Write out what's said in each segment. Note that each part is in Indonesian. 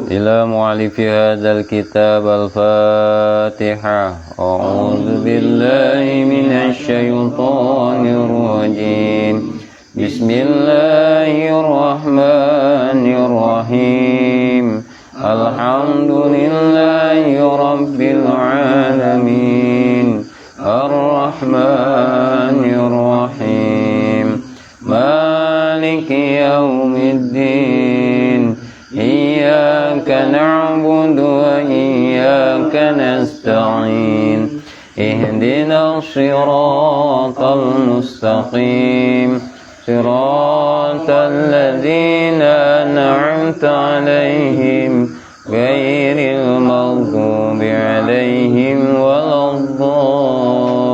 إلى مؤلف هذا الكتاب الفاتحة. أعوذ بالله من الشيطان الرجيم. بسم الله الرحمن الرحيم. الحمد لله رب العالمين الرحمن الرحيم مالك يوم الدين إياك نعبد وإياك نستعين اهدنا الصراط المستقيم صراط الذين أنعمت عليهم غير المغضوب عليهم ولا الضالين.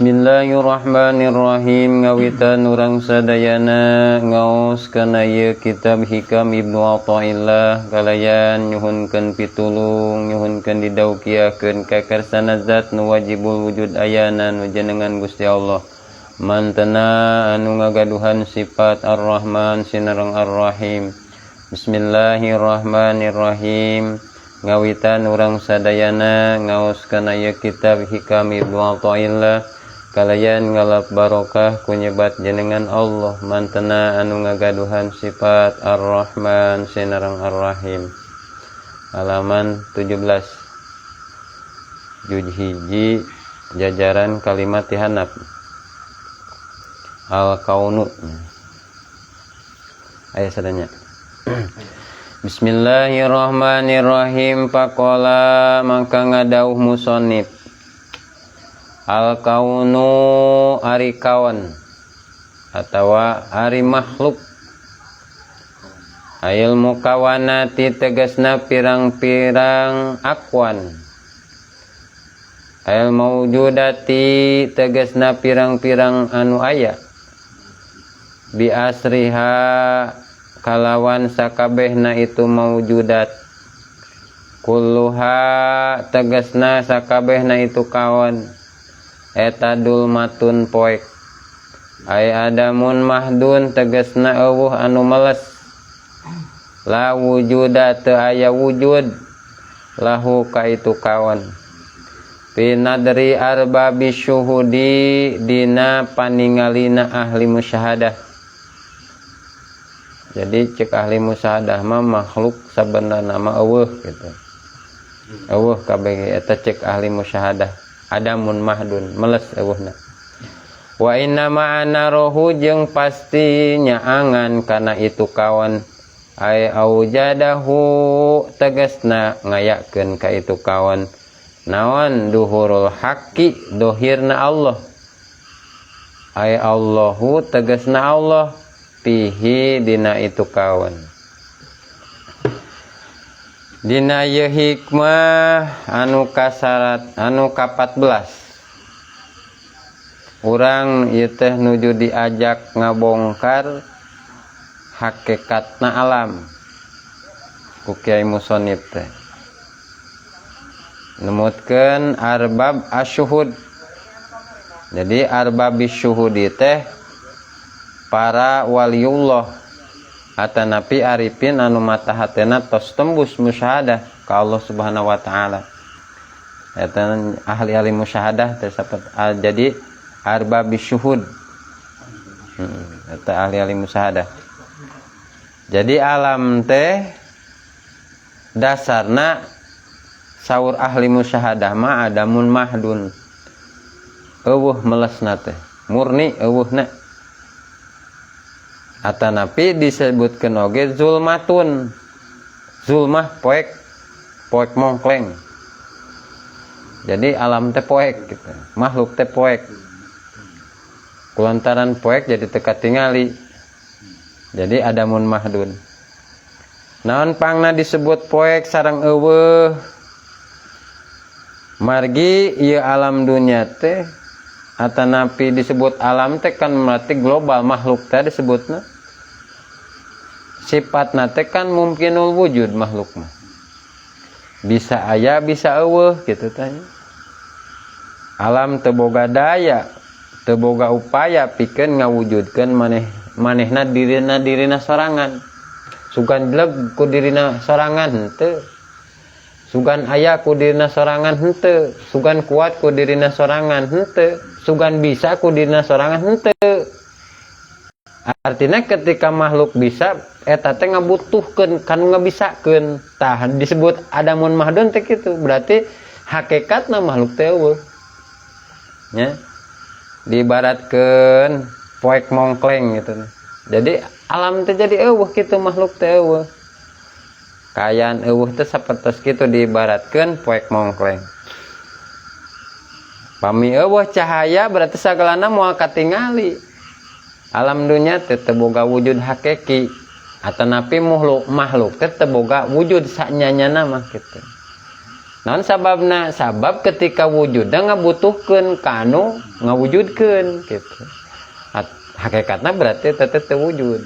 Bismillahirrahmanirrahim. Ngawitan urang sadayana ngaos kana ieu kitab Hikam Ibnu Athaillah kalayan nyuhunkeun pitulung nyuhunkeun didaukiakeun ka karsana zat nu wajibul wujud ayana nu jenengan Gusti Allah mantena anu ngagaduhan sifat Ar-Rahman sinareng Ar-Rahim. Bismillahirrahmanirrahim. Ngawitan urang sadayana ngaos kana ieu kitab Hikam Ibnu Athaillah kalayan ngalap barokah kunyebat jenengan Allah mantena anu ngagaduhan sifat Ar-Rahman sinareng Ar-Rahim. Halaman 17 juz hiji jajaran kalimat tihanap al-kaunu ayat sadanya. Bismillahirrahmanirrahim. Faqala maka ngadauh musannif al-kaunu ari kawan atawa ari makhluk ayil mukawanati tegasna pirang-pirang akwan ayil maujudati tegasna pirang-pirang anu aya bi asriha kalawan sakabehna itu maujudat kulluha tegasna sakabehna itu kawan eta dulmatun poek ay adamun mahdun tegasna eueuh anu meles la wujuda teu aya wujud lahu ka itu kawan fi nadri arbabi syuhudi dina paningalina ahli musyahadah. Jadi cek ahli musyahadah mah makhluk sabenerna mah eueuh gitu. Eueuh kabeh eta cek ahli musyahadah. Adamun mahdun meles eueuhna. Wa inna ma'ana rohu jeung pastinya angan kana itu kawan ay aujadahu tegasna ngayakeun ka itu kawan naon duhurul haqqi dohirna Allah ay Allahu tegasna Allah fihi dina itu kawan. Dina ye hikmah anu kasarat anu ka-14 urang ieu teh nuju diajak ngabongkar hakikatna alam ku Kiai Musonib teh numutkeun arbab asyuhud. Jadi arbab asyuhudi teh para waliullah atanapi arifin anu mata hatena tos tembus musyahadah ka Allah Subhanahu wa taala. Eta ahli-ahli musyahadah teh jadi arbab syuhud. Eta ahli-ahli musyahadah. Jadi alam teh dasarna saur ahli musyahadah mah adamun mahdun. Eueuh melesna teh, murni eueuhna. Atanapi disebutkeun oge zulmatun. Zulmah poek, poek mongkleng. Jadi alam teh poek gitu. Makhluk teh poek. Kulantaran poek jadi teu katingali. Jadi adamun mahdun. Naon pangna disebut poek sareng eueuh? Margi ieu alam dunya teh atanapi disebut alam teh kan berarti global makhluk teh disebutna. Sifatna teh kan mungkinul wujud makhluk mah. Bisa aya bisa eueuh kitu tanya. Alam teu boga daya, teu boga upaya pikeun ngawujudkeun maneh manehna dirina sorangan. Sugan leg ku dirina sorangan henteu. Sugan aya ku dirina sorangan henteu. Sugan kuat ku dirina sorangan henteu. Sugan bisa ku dirina sorangan henteu. Artinya ketika makhluk bisa eta teh ngabutuhkeun kanu ngabisakeun. Tah disebut adamun mahdun teh kitu. Berarti hakikatna makhluk teh eueuh. Nya. Diibaratkeun poek mongkleng gitu. Jadi alam teh jadi eueuh kitu makhluk teh eueuh. Kayaan eueuh teh sapertos kitu diibaratkeun poek mongkleng. Pami eueuh cahaya berarti sagalana moal katingali. Alam dunia teh teu boga wujud hakiki. Atanapi makhluk teh teu boga wujud sanyanyana mah kitu. Naon sababna? Sabab ketika wujudna ngabutuhkeun kanu ngawujudkeun gitu. Hakikatna berarti teh teu wujud.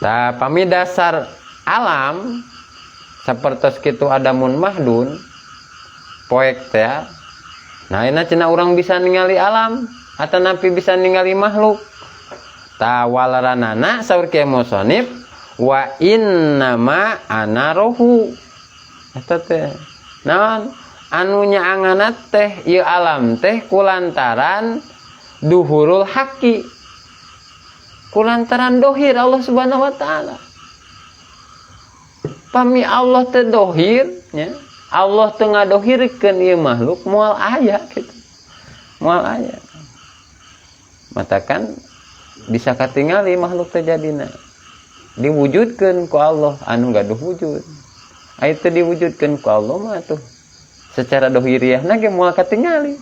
Tah pami dasar alam sapertos kitu adamun mahdun poek teh. Nah ina cenah urang bisa ningali alam atanapi bisa ningali makhluk. Tawalanana saur kieu musannif wa innama ana rohu. Eta teh naon anu nyaanganna teh ieu alam teh kulantaran duhurul haqi. Kulantaran dohir Allah Subhanahu wa taala. Pami Allah teh dohir nya. Allah teu ngadohirkeun ieu makhluk moal aya kitu. Moal aya. Matakan bisa katingali makhluk terjadina diwujudkan ku Allah anu gaduh wujud. Itu diwujudkan ku Allah mah tuh secara dohiriahna ge moal katingali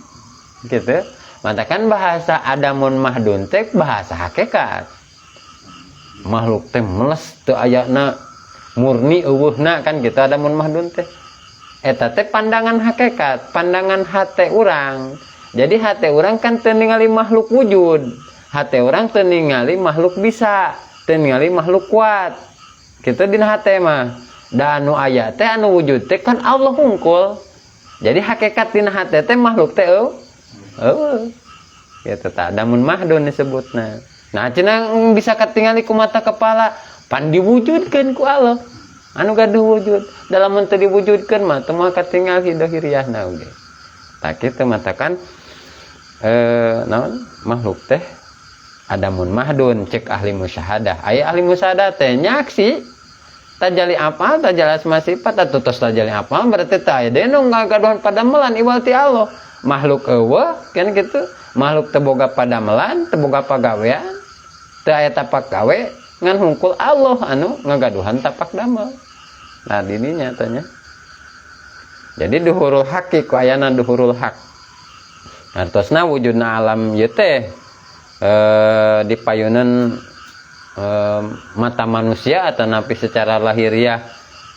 gitu. Matakan bahasa adamun mahdun teh bahasa hakikat. Makhluk teh meles teu ayana murni eueuhna kan gitu adamun mahdun teh. Eta teh pandangan hakikat, pandangan hate urang. Jadi hati orang kan teu ningali makhluk wujud. Hati orang teu ningali makhluk bisa, teu ningali makhluk kuat. Kitu dina hate mah. Da anu aya teh anu wujud teh kan Allah hungkul. Jadi hakikat dina hate teh makhluk teh eueuh. Kitu tah adamun mahdun disebutna. Nah cenah bisa katingali ku mata kepala pan diwujudkeun ku Allah. Anu gaduh wujud. Dalam teu diwujudkeun mah teu moal katingali dohiriahna oge. Tah kitu matakan naon makhluk teh adamun mahdun cek ahli musyahadah. Aya ahli musyahadah teh nyaksi tajali apal tajali asma sifat atau tos tajali apal berarti teh aya deui nu ngagaduhan padamelan iwal ti Allah. Makhluk eueuh kan kitu. Makhluk teu boga padamelan, teu boga pagawean, teu aya tapak gawe ngan hungkul Allah anu ngagaduhan tapak damel. Nah dininya tanya. Jadi duhurul haqi ku ayana duhurul haq. Artosna wujudna alam ieu teh dipayunan mata manusia atau napi secara lahiriah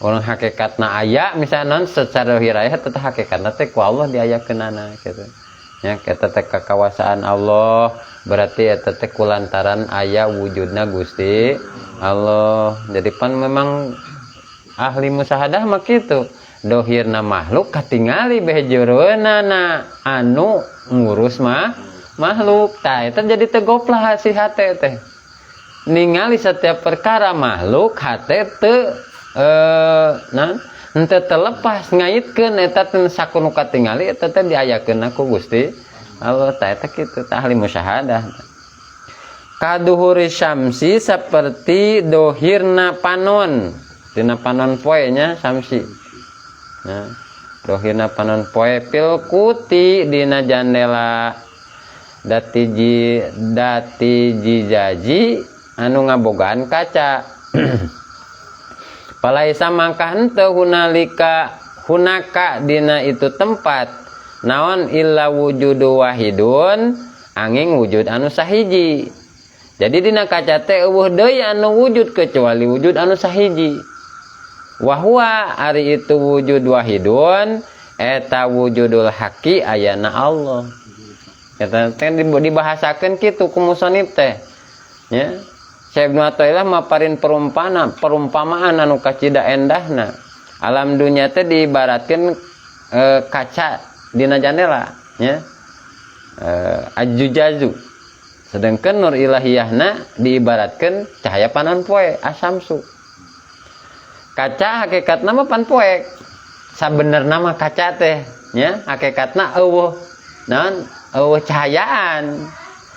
orang hakikatna aya misalnya secara lahiriah teteh hakikatna teh ku Allah diayakeunana gitu. Ya kita teh kekawasaan Allah berarti eta teh kulantaran aya wujudna Gusti Allah. Jadi pan memang ahli musyahadah mah kitu. Dohirna makhluk katingali bejereunana anu ngurus makhluk. Tah eta jadi teu goplah si hate teh. Ningali setiap perkara makhluk hate teu henteu terlepas ngaitkeun eta teh sakunu katingali eta teh diayakeun ku Gusti Allah. Tah eta kitu tah ahli musyahadah. Kaduhuri syamsi seperti dohirna panon. Dina panon poe nya samsi. Nah, dohirna panon poe pil kuti dina jandela dati jijaji anu ngabogaan kaca. Palaisa mangka henteu hunaka dina itu tempat naon illa wujudu wahidun angin wujud anu sahiji. Jadi dina kaca teh eueuh deui anu wujud kecuali wujud anu sahiji. Wahwa ari itu wujud wahidun eta wujudul haqi ayana Allah. Eta teh dibahasakeun kitu ku musannif teh. Ya. Syekh Ibnu Athaillah maparin perumpamaan anu kacida endahna. Alam dunia teh diibaratkeun kaca dina jandela, ya. Ajujazu. Sedangkan nur ilahiyahna diibaratkan cahaya panon poe asamsu. Kaca hakikatna mah pan poek. Sabenerna mah kaca teh nya hakikatna eueuh naon eueuh cahayaan.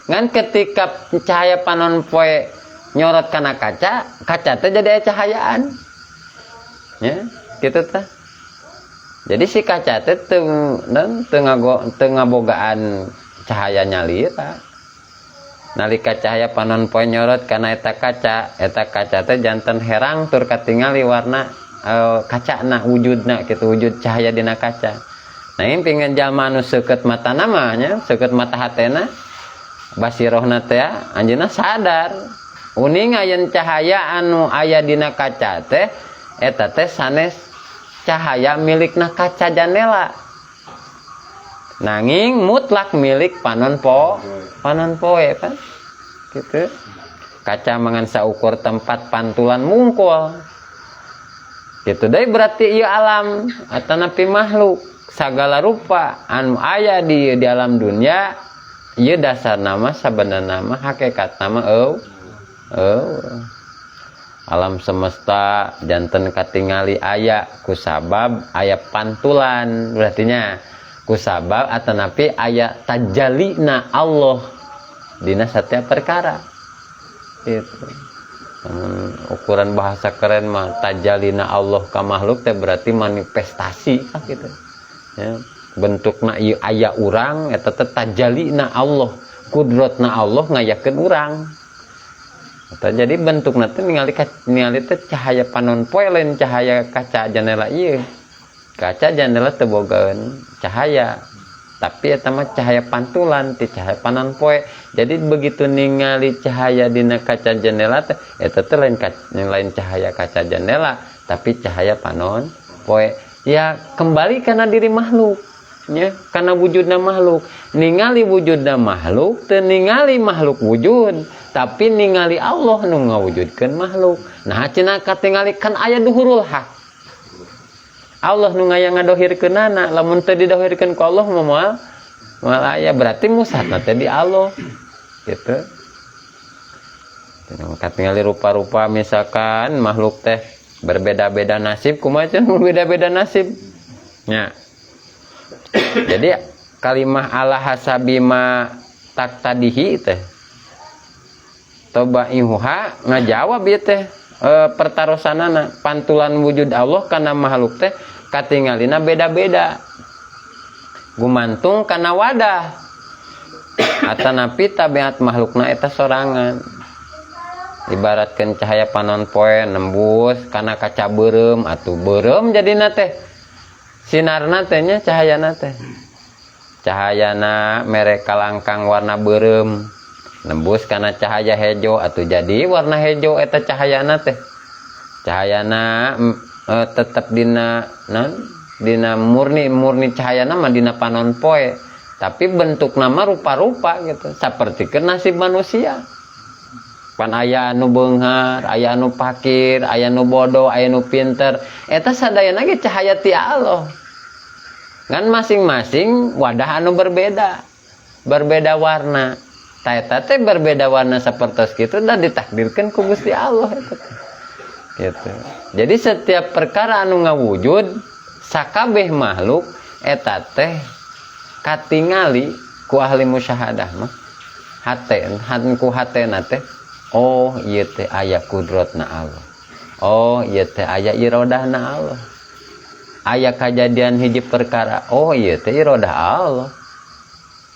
Ngan ketika cahaya panon poe nyorot kana kaca, kaca teh jadi cahayaan. Ya, kitu teh. Jadi si kaca teh teu ngabogaan cahaya nyalira. Nalika cahaya panon poe nyorot kana eta kaca teh janten herang tur katingali warna kacana wujudna kitu wujud cahaya dina kaca. Nah ieu pingin jalma anu seukeut matana mah nya seukeut mata hatena basirohna teh anjeunna sadar uning ayeun cahaya anu aya dina kaca teh eta teh sanes cahaya milikna kaca jandela. Nanging mutlak milik panon poe kan gitu. Kaca mangan saukur tempat pantulan mungkul gitu deui berarti ieu alam atanapi makhluk sagala rupa anu aya di alam dunia ieu dasarna mah sabenerna mah hakikat nama alam semesta janten katingali aya kusabab aya pantulan berartinya kusabab atanapi aya tajalina Allah dina setiap perkara itu. Ukuran bahasa keren mah tajalina Allah ka makhluk teh berarti manifestasi gitu ya. Bentukna ieu aya urang eta teh tajalina Allah kudratna Allah ngayakeun urang eta jadi bentukna teh ningali teh cahaya panon poe lain cahaya kaca jendela ieu. Kaca jendela teu bogaeun cahaya tapi eta mah cahaya pantulan ti cahaya panon poe. Jadi begitu ningali cahaya dina kaca jendela teh eta teh lain cahaya kaca jendela tapi cahaya panon poe. Ya kembali kana diri makhluk nya kana wujudna makhluk. Ningali wujudna makhluk teu ningali makhluk wujud tapi ningali Allah nu ngawujudkeun makhluk. Nah cenah katingali kan aya duhurul haq. Allah nu ngaya ngadohirkeunana lamun teu didohirkeun ku Allah moal aya berarti musatna teh di Allah gitu. Katingali rupa-rupa misalkan makhluk teh berbeda-beda nasib kumaha cenah berbeda-beda nasib nya. Jadi kalimah ala hasabima taktadihi teh tobaihuha ngajawab ieu teh pertarosanana pantulan wujud Allah kana makhluk teh katingalina beda-beda gumantung kana wadah atanapi tabiat makhlukna eta sorangan. Ibaratkeun cahaya panon poe nembus kana kaca beureum atuh beureum jadina teh sinarna teh nya cahayana teh cahayana mere kalangkang warna beureum nembus kana cahaya hejo atuh jadi warna hejo eta cahayana teh cahayana tetep dina murni cahayana mah dina panon poe tapi bentukna mah rupa-rupa gitu sapertikeun nasib manusia pan aya anu beunghar aya anu pakir aya anu bodoh aya anu pinter eta sadayana ge cahaya ti Allah ngan masing-masing wadah anu berbeda warna eta teh berbeda warna sapertos kitu da ditakdirkeun ku Gusti Allah eta gitu. Jadi setiap perkara anu ngawujud sakabeh makhluk eta teh katingali ku ahli musyahadah mah hatena teh oh ieu teh aya kudratna Allah. Oh ieu teh aya iradahna Allah. Aya kajadian hiji perkara, oh ieu teh iradah Allah.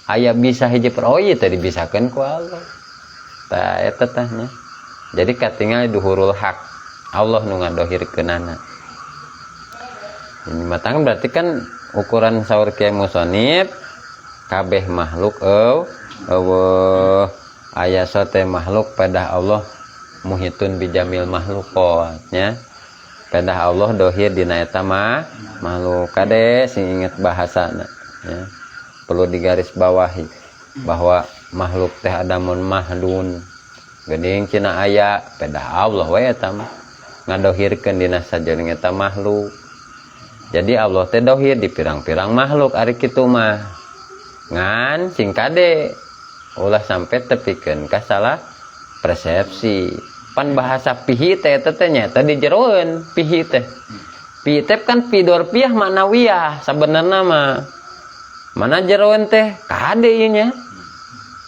Aya bisa hiji oh ieu teh dibisakeun ku Allah. Tah eta teh nya. Jadi katingali duhurul haq. Allah nu ngadohirkeunana. Ini matang berarti kan ukuran saur Kiai Musonib kabeh makhluk aya sote makhluk pada Allah muhitun bijamil makhlukotnya pada Allah dohir dina eta mah makhluk kade sing inget bahasana ya. Perlu digaris bawahi bahwa makhluk teh adamun mahdun geuning cenah aya pada Allah we eta mah ngadohirkeun dina sajeuning eta makhluk. Jadi Allah teh dohir di pirang-pirang makhluk ari kitu mah ngan sing kade ulah sampai tepikeun ka salah persepsi. Pan bahasa pihi teh tetenya tadi jeroeun pihi teh. Pihi teh kan pidorpiah maknawiyah sabenerna mah. Mana jeroeun teh kade ieu nya.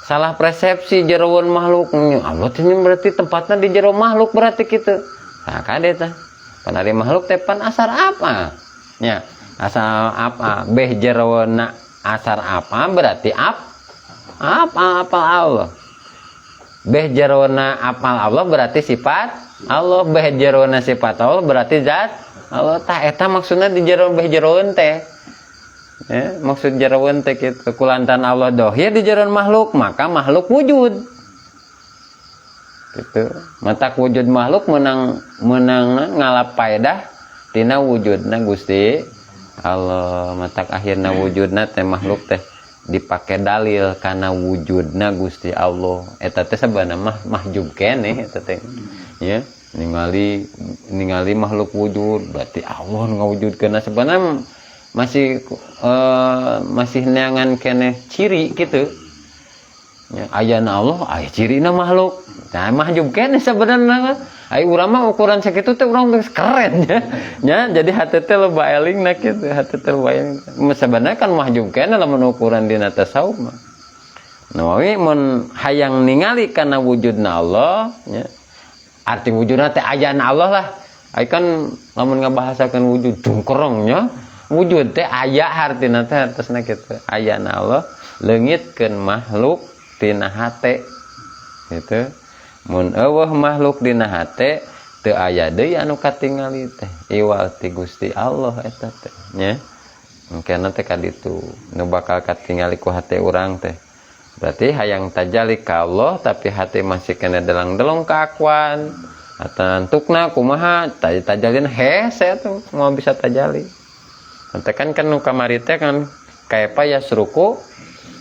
Salah persepsi jeroeun makhluk. Allah teh berarti tempatna di jero makhluk berarti kitu. Nah kade teh. Pan ari makhluk teh pan asar apa? Nya, asal apa? Beh jeroeuna asar apa berarti apa Allah. Beh jeroeuna apal Allah berarti sifat Allah. Beh jeroeuna sifat Allah berarti zat Allah. Tah eta maksudna di jero beh jeroeun teh. Ya, maksud jeroeun teh kitu. Kulantaran Allah dohir di jeroeun makhluk, maka makhluk wujud. Gitu. Matak wujud makhluk menang ngalap paedah tina wujudna Gusti Allah. Matak akhirna wujudna teh makhluk teh dipake dalil karena wujudna Gusti Allah. Eta teh sabana mahjub keneh eta teh. Ya, ningali makhluk wujud berarti Allah ngawujudkeunna sebenarnya masih neangan keneh ciri gitu. Ya, ayana Allah aya cirina makhluk. Nah, mahjub keneh sebenarnya. Ai urang mah ukuran sakitu teh urang geus keren ya. Ya, jadi hate teh loba elingna kitu, hate teh loba eling. Sebenarnya kan mahjub keneh lamun ukuran dina tasawuf mah. Nawawi mun hayang ningali kana wujudna Allah, ya. Arti wujudna teh ayana Allah lah. Ai kan lamun ngabahasakeun wujud dungkerong nya. Wujud teh aya hartina teh hartosna kitu. Ayana Allah leungitkeun makhluk tina hate. Gitu. Mun eueuh makhluk dina hate teu aya deui anu katingali teh iwal ti Gusti Allah eta teh nya. Mungkin teh kaditu nu bakal katingali ku hate urang teh. Berarti hayang tajalli ka Allah tapi hate masih kena delang-delong keakuan. Atantukna kumaha tajallin hese tuh mau bisa tajalli. Teh kan nu kamari teh kan kaifa yasruku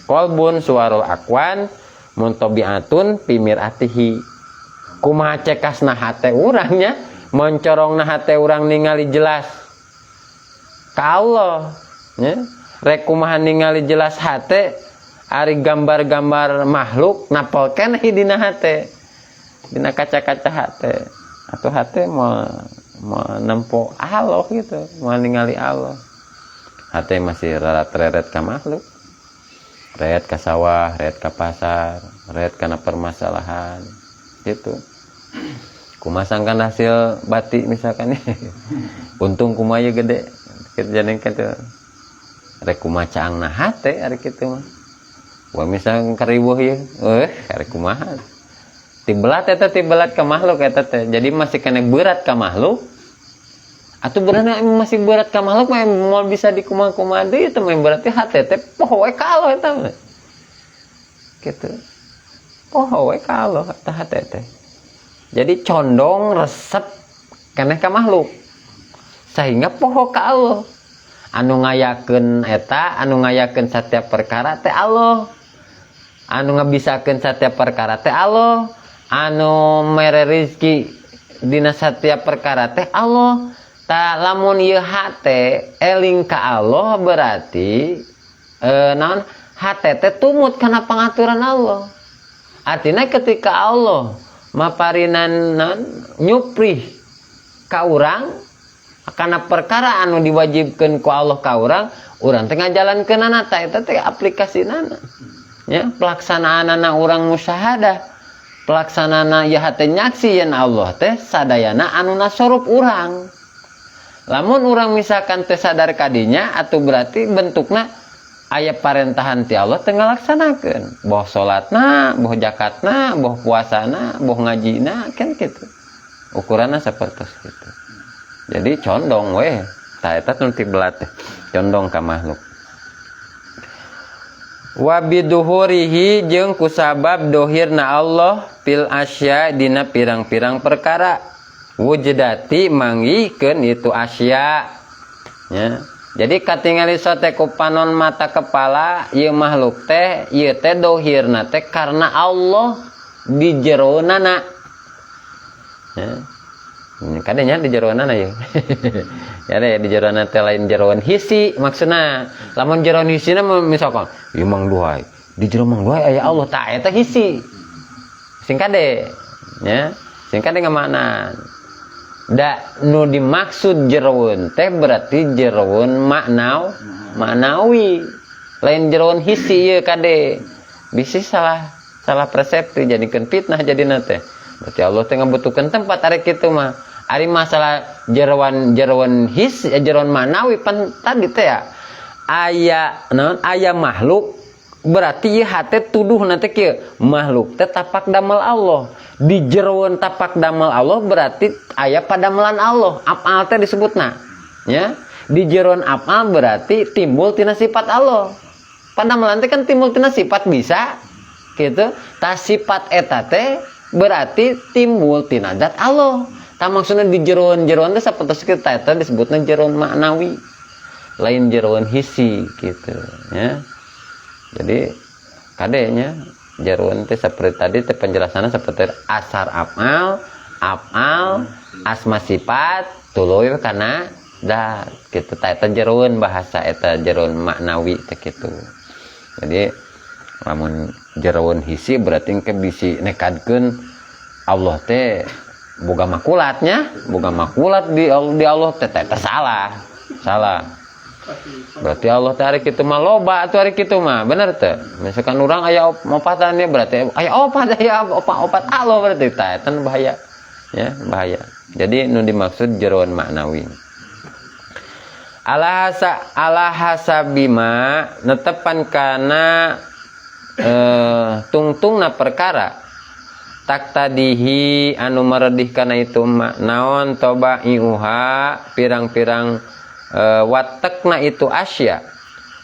qalbun suwarul akwan muntabiatun pimiratihi. Kumaha cekasna hate urangnya mencorongna hate urang ningali jelas ka Allah nya. Rek kumaha ningali jelas hate ari gambar-gambar makhluk napol keneh dina hate dina kaca-kaca hate atau hate mau nempo Allah gitu, mau ningali Allah. Hate masih reret ka makhluk, reret ka sawah, reret ka pasar, reret kana permasalahan gitu. Kumasangkan hasil batik misalkan untung kumaya gede kerjaan kitu rek kumacaangna hate ari kitu mah. Wah misal karibuh ieu arek kumaha tibelat eta tibelat ka makhluk eta teh. Jadi masih kena berat ka makhluk atuh benerna masih berat ka makhluk mah moal bisa dikumaha-kumaha deui teh berarti hate teh poho we ka Allah eta mah kitu. Poho we ka Allah eta hate teh. Jadi condong resep keneh ka makhluk sehingga poho ka Allah. Anu ngayakeun eta, anu ngayakeun setiap perkara teh Allah. Anu ngabisakeun setiap perkara teh Allah. Anu mere rezeki dina setiap perkara teh Allah. Ta lamun ieu hate eling ka Allah berarti naon hate teh tumut kana pangaturan Allah. Artinya ketika Allah maparinan nyuprih ka urang karena perkara anu diwajibkeun ku Allah ka urang teh ngajalankeunana eta teh aplikasina nya pelaksanaanana urang musyahadah pelaksanaanana ya hate nyaksieun Allah teh sadayana anu nasorup urang. Lamun urang misalkan teu sadar kadinya atuh berarti bentukna aya parentahan ti Allah teu ngalaksanakeun. Boh salatna, boh zakatna, boh puasana, boh ngajina kan kitu. Ukuranna sapertos kitu. Jadi condong we, tah eta nu tibelat teh, condong ka makhluk. Wa biduhurihi jeung kusabab dohirna Allah fil asya dina pirang-pirang perkara. Wujudati manggihkeun itu asya. Ya. Jadi katingali sote ku panon mata kepala ieu makhluk teh ieu teh dohirna teh karena Allah di jeroanana. Ya. Kadenya di jeroanana ya. Ya deh di jeroanana teh lain jeroan hisi maksudna. Lamun jeroan hisina misalkan ieu mang duai, di jero mang doa aya Allah tah eta hisi sing kade nya sing kade ngamakna da nu dimaksud jeroun teh berarti jeroun maknawi lain jeroun hisi ieu kade bisa salah persepsi jadikeun fitnah jadina teh berarti Allah teh ngabutuhkeun tempat ari kitu mah ari masalah jeroun hisi jeroun maknawi pan tadi teh ya aya makhluk berarti ieu hate tuduh nanti kieu makhluk teh tapak damel Allah di jeroun tapak damel Allah berarti aya padamelan Allah afal teh disebutna ya di jeroun afal berarti timbul tina sifat Allah padamelan teh kan timbul tina sifat bisa gitu tah sifat eta teh berarti timbul tina zat Allah tah maksudna di jeroun teh sapertos kitu eta disebutna jeroun maknawi lain jeroun hisi gitu ya. Jadi kadenya jeroun teh seperti tadi teh penjelasannya seperti asar afal asma sifat tuluy kana zat kitu tah eta jeroun bahasa eta jeroun maknawi teh kitu. Jadi lamun jeroun hisi berarti engke bisi nekadkeun Allah teh boga makulatnya boga makulat di Allah teh salah berarti Allah teh ari kitu mah loba atuh ari kitu mah bener teh misalkan urang aya opatan ya berarti aya opat Allah berarti tah eta bahaya ya bahaya jadi nu dimaksud jeroun maknawi ala hasabima netepan kana tungtungna perkara tak tadihi anu meredih kana itu naon toba iuha pirang-pirang watekna itu asya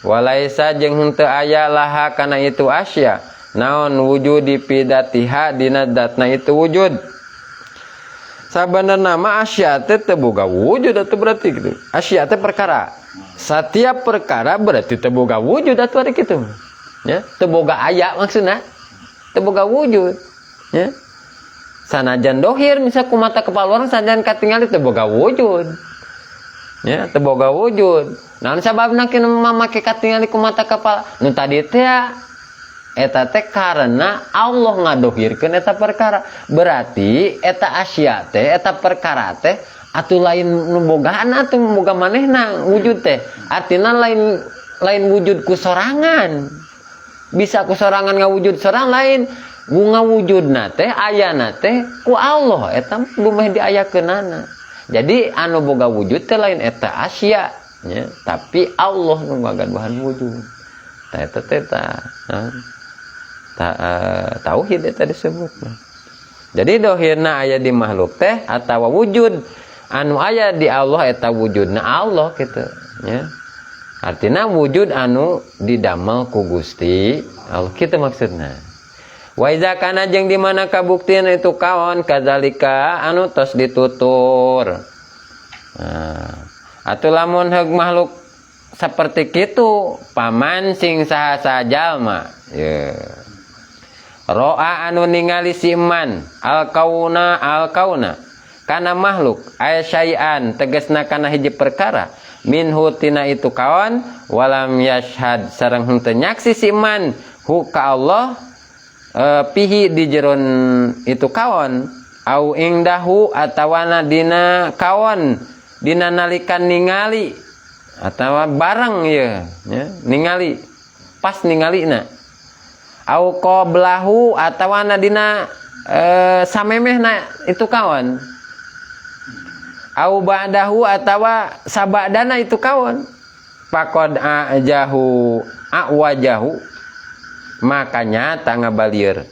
walaisa jeung henteu aya laha kana itu asya naon wujudi pidatiha dina datna itu wujud sabenerna mah asya teh teu boga wujud atuh berarti gitu asya teh perkara setiap perkara berarti teu boga wujud atuh ari kitu ya teu boga aya maksudna teu boga wujud ya sanajan dohir misal ku mata kepala orang sanajan katingali teu boga wujud ya teu boga wujud naon sababna kieu mamake katingali ku mata kepala nu tadi teh eta teh karena Allah ngadohirkeun eta perkara berarti eta asya teh eta perkara teh atuh lain nu bogaan atuh boga manehna wujud teh artina lain wujud ku sorangan bisa ku sorangan ngawujud sorang lain ngawujudna teh ayana teh ku Allah eta lumeh diayakeunana jadi anu boga wujud teh lain eta asya ya tapi Allah nu ngagaduhan wujud tah eta teh tauhid eta disebut jadi dohirna aya di makhluk teh atawa wujud anu aya di Allah eta wujudna Allah kitu ya artina wujud anu didamel ku Gusti Allah kitu maksudna wa iza kana jeung di mana kabuktian itu kawan kadzalika anu tos ditutur atuh lamun heug makhluk saperti kitu paman sing saha jalma ye roa anu ningali si iman al kauna kana makhluk aya syai'an tegasna kana hiji perkara minhu tina itu kawan walam yashhad sareng henteu nyaksi si iman hu ka Allah pihi di jeron itu kawan au ingdahu atawana dina kawan dina nalikan ningali atawa barang ya ningali pas ningalina au qablahu atawana dina samemehna itu kawan au ba'dahu atawa sabadana itu kawan faqad awajahu makanya tangga balieur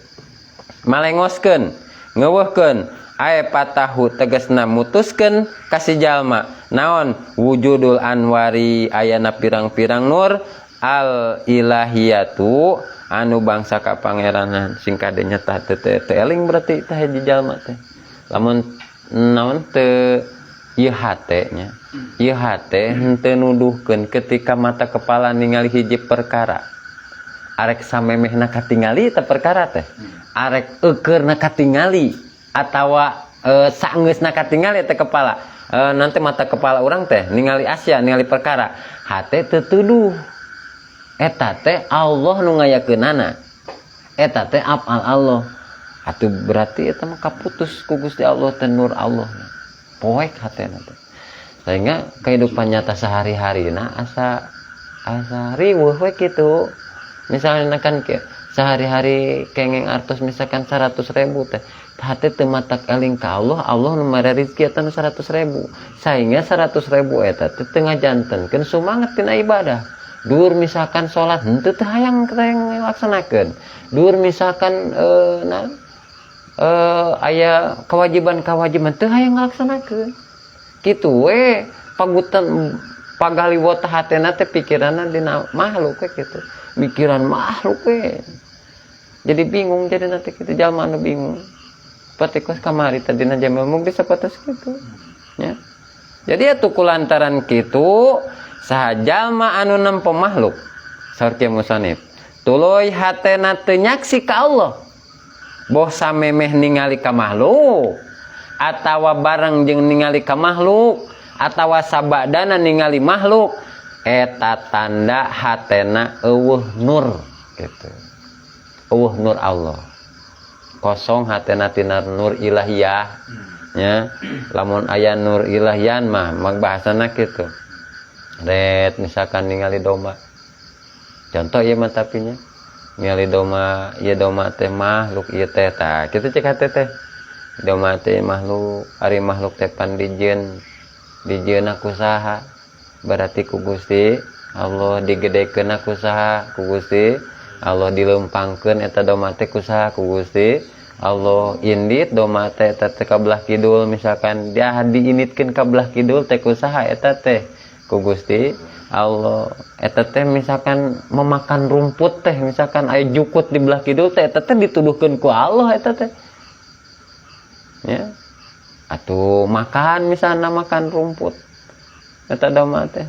malengoskeun ngeuweuhkeun ae patahu tegasna mutuskeun kasih jalma naon wujudul anwari ayana pirang-pirang nur al ilahiyatu anu bangsa ka pangeranan sing kadenya tah teu eling berarti tah hiji jalma teh lamun naon teu ieu hate nya ieu hate henteu nuduhkeun ketika mata kepala ningali hiji perkara arek samemehna katingali eta perkara teh arek eukeurna katingali atawa saeungeusna katingali eta kepala nanti mata kepala urang teh ningali asya ningali perkara hate teu tuduh eta teh Allah nu ngayakeunana eta teh afal Allah atuh berarti eta mah kaputus ku Gusti Allah teh nur Allah poek hatena teh sehingga kehidupan nyata sehari-harina asa riweuh we kitu misalnya kan sehari-hari kengeng artos misalkan 100.000 teh hati teu matak eling ka Allah nu mere rezeki eta nu 100.000 sehingga 100.000 eta teh teu ngajantenkeun sumanget tina ibadah dur misalkan salat henteu teh hayang ngalaksanakeun dur misalkan aya kewajiban teu hayang ngalaksanakeun kitu we pagutan pagaliwot hatena teh pikiranna dina makhluk we kitu mikiran makhluk we jadi bingung jadi nanti kitu jalma anu bingung patikos kamari tadi na jamil mung bisa patos kitu ya jadi atuh kulantaran kitu saha jalma anu nempo makhluk saur kieu musannif tuluy hatena teu nyaksi ka Allah boh samemeh ningali ka makhluk atawa bareng jeung ningali ka makhluk atawa sabadana ningali makhluk eta tanda hatena eueuh nur gitu eueuh nur Allah kosong hatena tina nur ilahiyah nya lamun aya nur ilahiyan mah bahasana kitu ret misalkan ningali domba contoh ieu mah tapinya ningali domba ieu domba teh makhluk ieu teh tah kitu cek hate teh domba teh makhluk ari makhluk teh pan dijieun aku saha berarti ku Gusti Allah digedekeun aku saha ku Gusti Allah dilempangkeun eta domba teh ku saha ku Gusti Allah indit domba teh eta teh ka belah kidul misalkan dia diinitkeun ka belah kidul teh ku saha eta teh ku Gusti Allah eta teh misalkan memakan rumput teh misalkan aya jukut di belah kidul teh eta teh dituduhkeun ku Allah eta teh ya atuh makan misalna makan rumput eta domba teh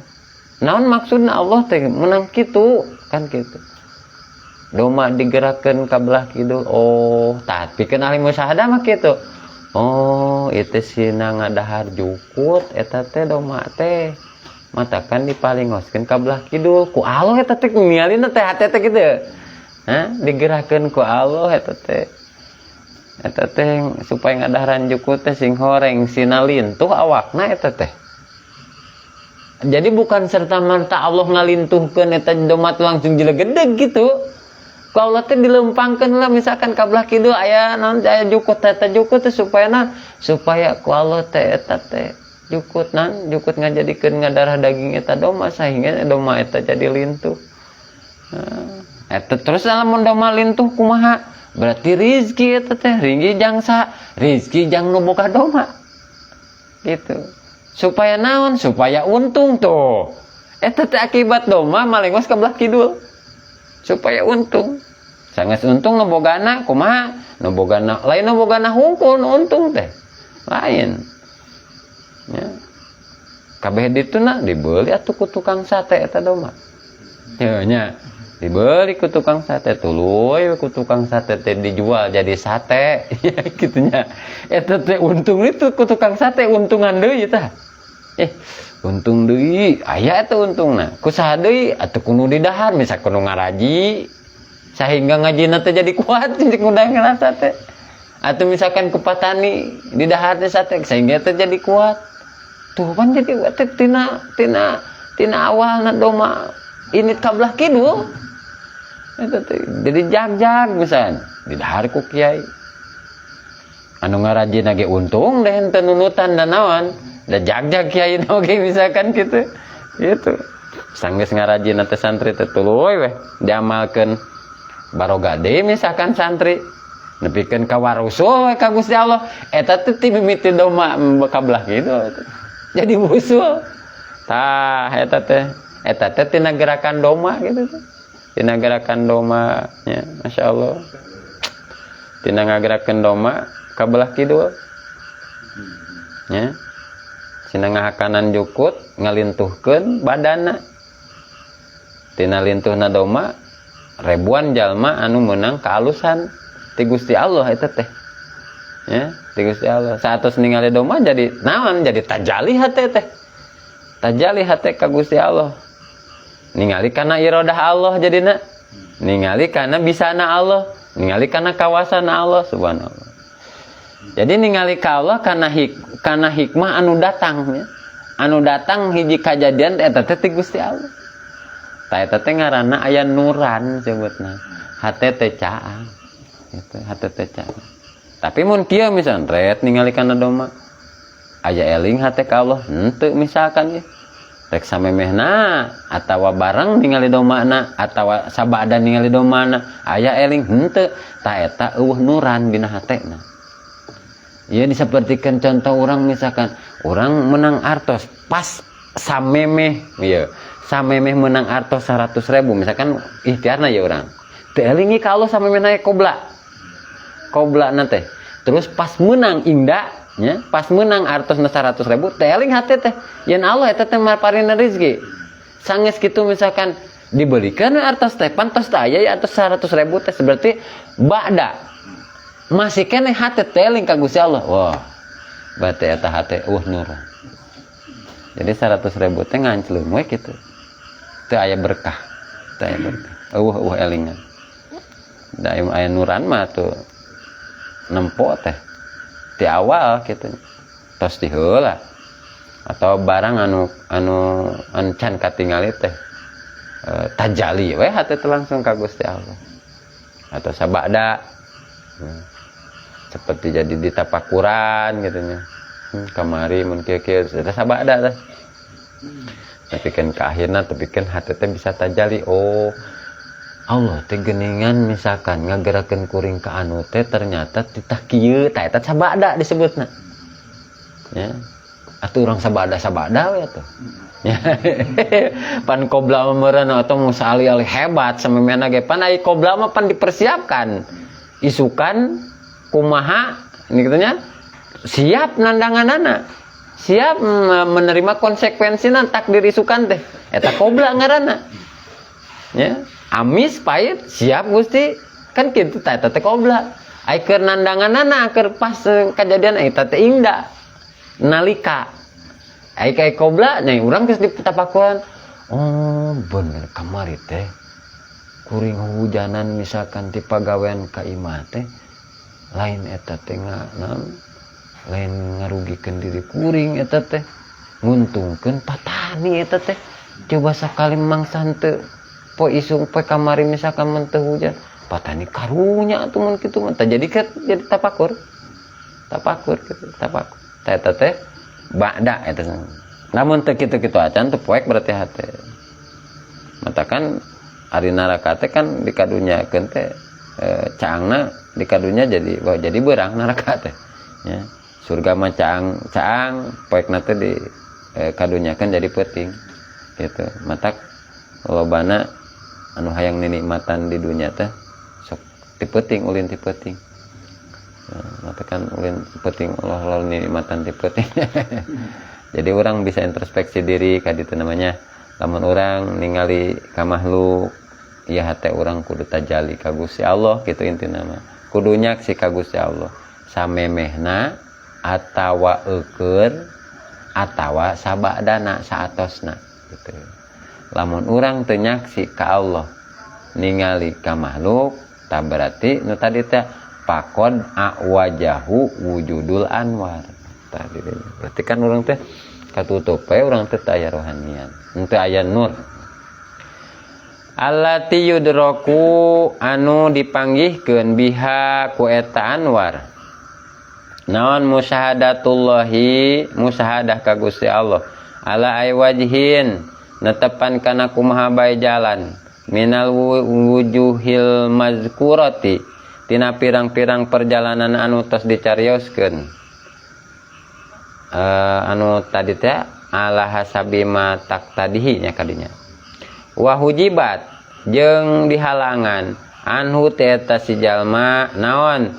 naon maksudna Allah teh menang kitu kan kitu domba digerakkeun ka belah kidul oh tapi pikeun ahli musyahadah mah kitu oh itu sina ngadahar jukut eta teh domba teh matakan dipalingoskeun ka belah kidul ku Allah eta teh ningalina teh hate teh kitu digerakkeun ku Allah eta teh supaya ngadaharan jukut teh sing horeng sina lintuh awakna eta teh jadi bukan serta merta Allah ngalintuhkeun eta domba langsung jelegedeg gitu ku Allah teh dilempangkeun lah misalkan ka belah kidul aya naon aya jukut eta jukut teh supaya ku Allah teh eta teh jukut ngajadikeun ngadarah daging eta domba sehingga domba eta jadi lintuh eta terus lamun domba lintuh kumaha berarti rizki eta teh rizki jang nu boga domba gitu supaya naon supaya untung tuh eta teh akibat domba malengos ka belah kidul supaya untung sangat untung nu bogana kumaha nu bogana lain nu bogana hungkul nu untung teh lain ya kabeh dituna dibeli atuh ku tukang sate eta domba nya dibeli ku tukang sate tuluy ku tukang sate teh dijual jadi sate ya gitunya eta teh untung itu ku tukang sate untungan deui tah untung deui aya eta untungna ku saha deui atuh kudu didahar misal kudu ngaraji sehingga ngajina teh jadi kuat cek udah ngerasa teh atau misalkan ku patani didahar teh sate sehingga teh jadi kuat tuh kan jadi teh tina awalna domba init ka belah kidul eta teh jadi jag misalnya didahar ku kiai anu ngarajina ge untung deh henteu nunutan dan naon da jag kiai oge misalkan gitu sanggeus ngarajina teh santri teh tuluy we diamalkeun barogade misalkan santri nepikeun ka warusul we ka Gusti Allah eta teh ti mimiti domba ka belah gitu jadi musuh tah eta teh tina gerakan domba gitu tina gerakan domba nya masyaallah tina ngagerakeun domba ka belah kidul nya tina ngahakanan jukut ngalintuhkeun badanna tina lintuhna domba ribuan jalma anu meunang kaalusan ti Gusti Allah eta teh ya ti Gusti Allah satos ningali domba jadi naon jadi tajalli hate teh tajalli hate ka Gusti Allah ningali kana iradah Allah jadina, ningali kana bisana Allah, ningali kana kawasana Allah subhanallah. Jadi ningali ka Allah kana hikmah anu datang ya. Anu datang hiji kajadian eta teh ti Gusti Allah. Ta eta teh ngaranna aya nuran sebutna. Hate teh caang. Gitu, hate teh caang. Tapi mun kieu misalkan ret ningali kana doma aya eling hate ka Allah, henteu misalkan ya. Rek samemehna atawa barang ningali domana atawa sabada ningali domana aya eling henteu, ta eta eueuh nuran dina hatena. Ieu disapertikeun contoh urang misalkan urang menang artos pas samemeh ieu samemeh menang artos 100.000 misalkan ikhtiarna ya urang teu elingi ka Allah samemehna koblana teh terus pas menang inda nya pas menang artosna 100.000 teu eling hate teh yen Allah eta teh maparina rezeki sanges kitu misalkan dibelikan artos teh pantos teh aya ya artos 100.000 teh berarti ba'da masih kene hate teh eling ka Gusti Allah. Wah berarti eta hate nurun. Jadi 100.000 teh ngancleum we kitu. Teu aya berkah. Teu aya berkah. Elingan. Da aya nuran mah tuh nempo teh. Ti awal kitu. Tos di heula. Atau barang anu can katingali teh tajali we hate teh langsung ka Gusti Allah. Atau sabada seperti jadi ditapakuran gitu nya. Kamari mun kieu-kieu eta sabada teh. Tapi kan ka akhirna tapi kan hate teh bisa tajali Allah teh geuningan misalkan ngagerakeun kuring ka anu teh ternyata titah kieu tah eta sabada disebutna. Ya. Atuh urang sabada we atuh. Ya. Pan qobla meureun atuh musa ali-ali hebat samemehna ge pan ai qobla mah pan dipersiapkan. Isukan kumaha ini katanya siap nandanganana siap menerima konsekuensinan takdir isukan teh eta qobla ngaranna ya amis pahit siap Gusti kan kitu tah eta teh qobla ai keur nandanganana keur pas kejadian eta teh indah nalika ai kae qobla nya urang geus ditapakuran bener kamari teh kuring hujanan misalkan ti pagawean ka imah teh lain eta teh lain ngarugikeun diri kuring eta teh nguntungkeun patani eta teh coba sakali mangsa henteu poe isung poe kamari misalkan mun teu hujan patani karunya atuh mun kitu mah jadi tapakur kitu tapakur eta teh ba'da eta namun teu kitu-kitu acan teu poek berarti hate matakan ari neraka teh kan dikadunyakeun teh caangna dikadunya jadi beurang neraka teh ya surga mah caang poekna teh di kadunyakeun jadi peuting gitu matak lobana anu hayang ninikmatan di dunia teh sok ti peuting ulin ti peuting matakan ulin peuting Allah ninikmatan ti peuting jadi orang bisa introspeksi diri ka ditu namanya lamun orang ningali ka makhluk ieu hate urang kudu tajali ka Gusti Allah kitu intina mah kudu nyaksi ka Gusti Allah samemehna atawa eukeun atawa sabadana saatosna gitu. Lamun urang teu nyaksi ka Allah ningali ka makhluk tah berarti nu tadi teh faqad awajahu wujudul anwar tadi berarti kan urang teh katutup we urang teh teu aya rohanian teu aya nur allati yudraku anu dipanggihkeun biha ku eta anwar naon musyahadatullahi musyahadah ka Gusti Allah ala ay wajhin netepan kana kumaha bae jalan minal wujuhil mazkurati tina pirang-pirang perjalanan anu tos dicarioskeun anu tadi teh ala hasabi ma taqtadihi nya kadinya wa hujibat jeung dihalangan anhu eta si jalma naon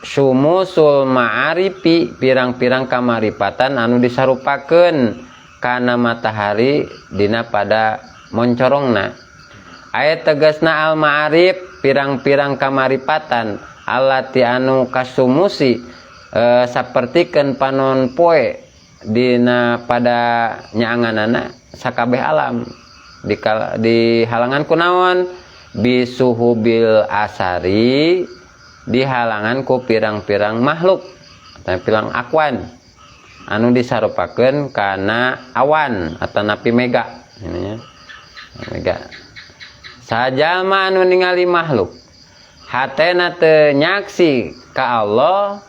sumusul ma'arifi pirang-pirang kamaripatan anu disarupakeun kana matahari dina pada moncorongna ayat tegasna al ma'arif pirang-pirang kamaripatan allati anu kasumusi sapertikeun panon poe dina pada nyaanganana sakabeh alam di halangan kunaon bisuhubil asari, di halangan ku pirang-pirang makhluk atau pirang akwan anu disarupakeun kana awan atau napi mega ini ya. Mega sajalma anu ningali makhluk hatena teu nyaksi ka Allah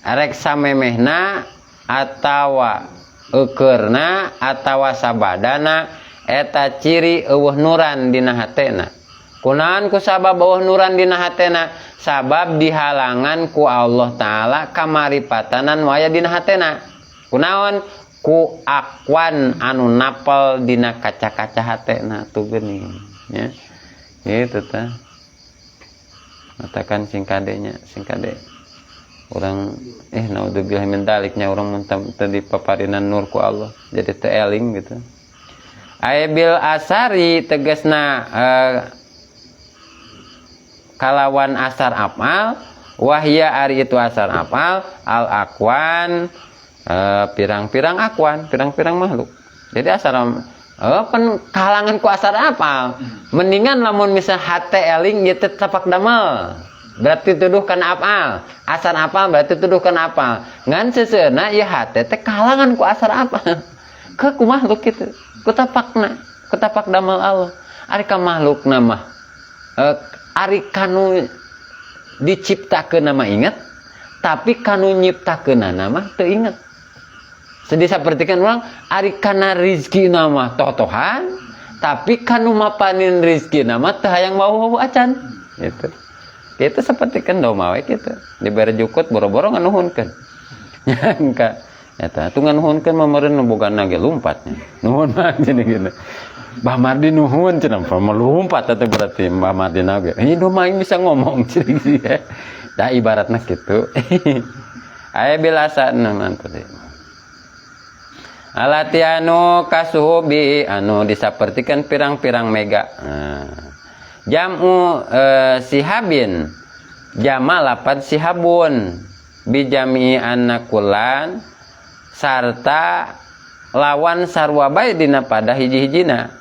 rek samemehna atawa eukeurna atawa sabadana eta ciri eueuh nuran dina hatena. Kunaon ku sabab eueuh nuran dina hatena? Sabab dihalangan ku Allah taala kamaripatanan waya dina hatena. Kunaon? Ku akwan anu napel dina kaca-kaca hatena tuh geuning ya. Gitu tah. Katakan singkadenya, singkade. Urang naudzubillah min daliknya urang mun teu paparinan nur ku Allah jadi teu eling gitu. Bil asari tegasna kalawan asar afal wahya ari itu asar afal al akwan pirang-pirang akwan pirang-pirang makhluk. Jadi asar kalangan ku asar afal mendingan lamun misal hate eling ieu teh tapak damel berarti tuduh kana afal, asar afal berarti tuduh kana afal. Ngan seuseuna ieu hate teh kalangan ku asar afal ke ku makhluk kitu. Kutapak damel Allah ari ka makhlukna mah ari kanu diciptakeun nama ingat tapi kanu nyiptakeun nama teu ingat. Sedih sapertikeun urang ari kana rizki nama totohan tapi kanu mapanin rizki nama teu hayang bau-bau acan gitu. Kitu sapertikeun doma we kitu dibere jukut boro-boro nganuhunkeun nyangka eta atuh nganuhunkeun mah meureun boganna ge lumpatnya nuhun mah jadi gitu. Mbah Mardi nuhun cenah melumpat atuh berarti Mbah Mardi ge ini doma aing bisa ngomong ciri ya. Da ibaratna kitu. Aya bilasan mantep teh. Alatianu kasubi anu disapertikeun pirang-pirang mega. Jamu sihabin jama lapan sihabun bijami anakulan sarta lawan sarwa bae dina pada hiji-hijina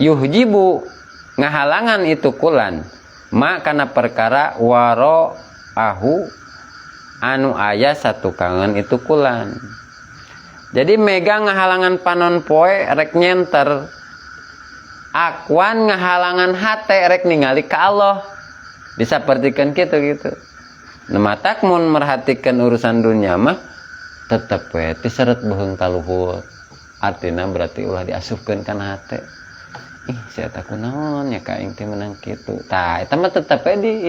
yuhjibu ngahalangan itu kulan ma kana perkara waro ahu anu aya satu kangen itu kulan. Jadi mega ngahalangan panon poe rek nyenter akwan ngahalangan hate rek ningali ka Allah disapertikeun kitu-gitu. Nematak mun merhatikan urusan dunia mah tetep we teh seret beheung kaluhur. Artina berarti ulah diasupkeun kana hate. Ih, sia eta kunaon nya ka aing teh meunang kitu. Tah eta mah tetep we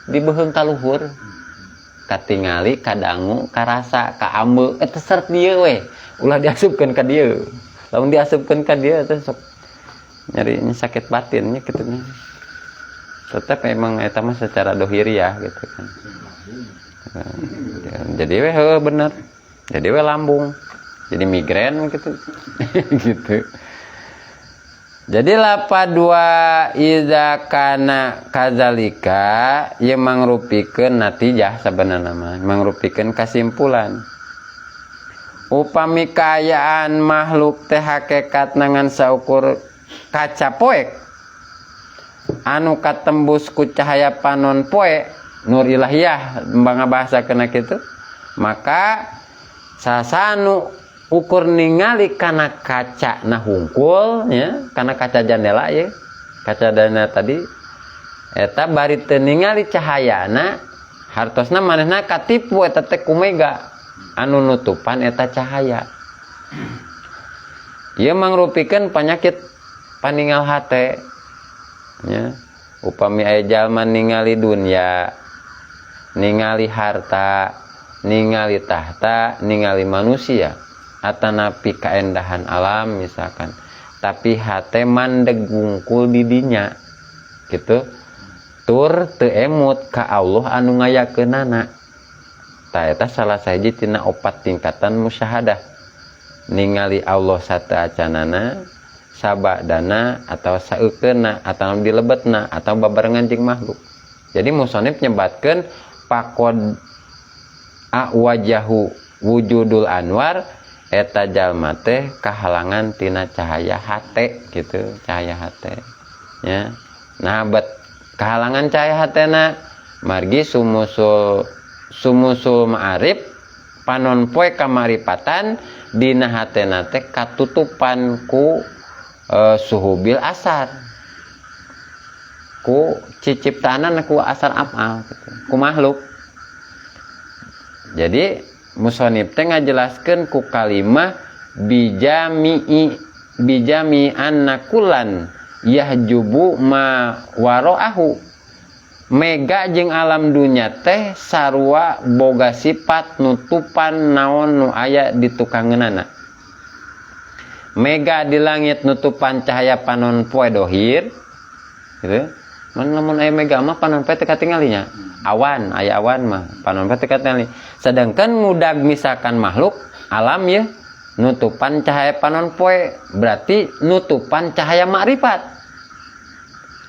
di beheung kaluhur. Katingali, kadangu, karasa, kaambe eta seret dieu we. Ulah diasupkeun ka dieu. Lamun diasupkeun ka dieu teh sok nyari sakit batin nya kitu nya. Tetep emang eta mah secara dohiriah gitu kan. Jadi we heueuh bener. Jadi we lambung. Jadi migrain gitu. Gitu. Jadi lapa dua iza kana kadzalika ieu mangrupikeun natijah sabenerna mah, mangrupikeun kasimpulan. Upami kaayaan makhluk teh hakikat nangan saukur kaca poek anu katembus ku cahaya panon poe nur ilahiyah bangga bahasa kena kitu maka sasanu ukur ningali kana kaca na hungkul ya kana kaca jendela ya kaca jendela tadi eta bari teu ningali cahayana hartosna manehna katipu eta teh kumega anu nutupan eta cahaya ieu mangrupikeun panyakit paningal hate ya upami aya jalma ningali dunya ningali harta ningali tahta ningali manusia atanapi kaendahan alam misalkan tapi hate mandeg gungkul di dinya gitu tur teu emut ka Allah anu ngayakeunana tah eta salah sahiji tina opat tingkatan musyahadah ningali Allah sateuacanana sabadana atau saeukeuna atau dilebetna atau babarengan jeung makhluk. Jadi musonif nyebatkeun faqad wajahu wujudul anwar eta jalma teh kahalangan tina cahaya hate gitu, cahaya hate ya. Nah bet kahalangan cahaya hatena margi sumusul ma'arif panon poe kamaripatan dina hatena teh katutupan ku suhubil asar, ku ciciptanan ku asar af'al gitu, ku makhluk. Jadi musonib teh ngajelaskeun ku kalimah bijami annakulan yahjubu ma waro'ahu. Mega jeung alam dunya teh sarua boga sifat nutupan naon nu aya di tukangeunana. Mega di langit nutupan cahaya panon poe dohir gitu. Man lamun aya mega mah panon poe teu katinggalinya. Awan, aya awan mah panon poe teu katingali. Sedangkan ngudag misalkan makhluk alam ya nutupan cahaya panon poe, berarti nutupan cahaya makrifat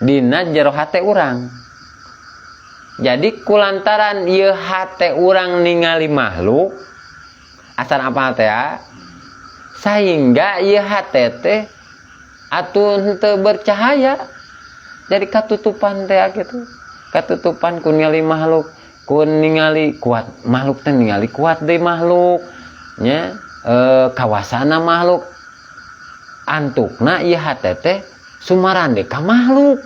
dina jero hate urang. Jadi kulantaran ieu hate urang ningali makhluk asal apa teh sehingga ieu hate teh atuh henteu bercahaya. Jadi katutupan teh gitu. Katutupan ku ningali makhluk, ku ningali kuat makhluk teh ningali kuat deui makhluk nya, kawasana makhluk antukna ieu hate teh sumarande ka makhluk.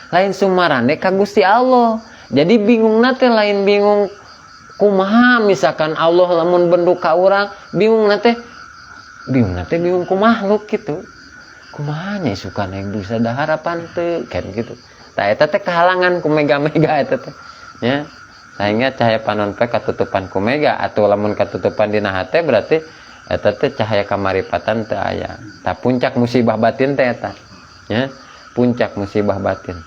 Lain sumarande ka Gusti Allah. Jadi bingung nate lain bingung kumaha misalkan Allah lamun bendu ka urang, bingung nate ku makhluk gitu. Kumaha nya suka naik bisa daharapan teu kan gitu. Tah eta teh kahalangan ku mega-mega eta teh. Ya. Sehingga cahaya panon poe katutupan ku mega atuh lamun katutupan dina hate berarti eta teh cahaya kamaripatan teu aya. Tah puncak musibah batin teh eta. Ya. Puncak musibah batin.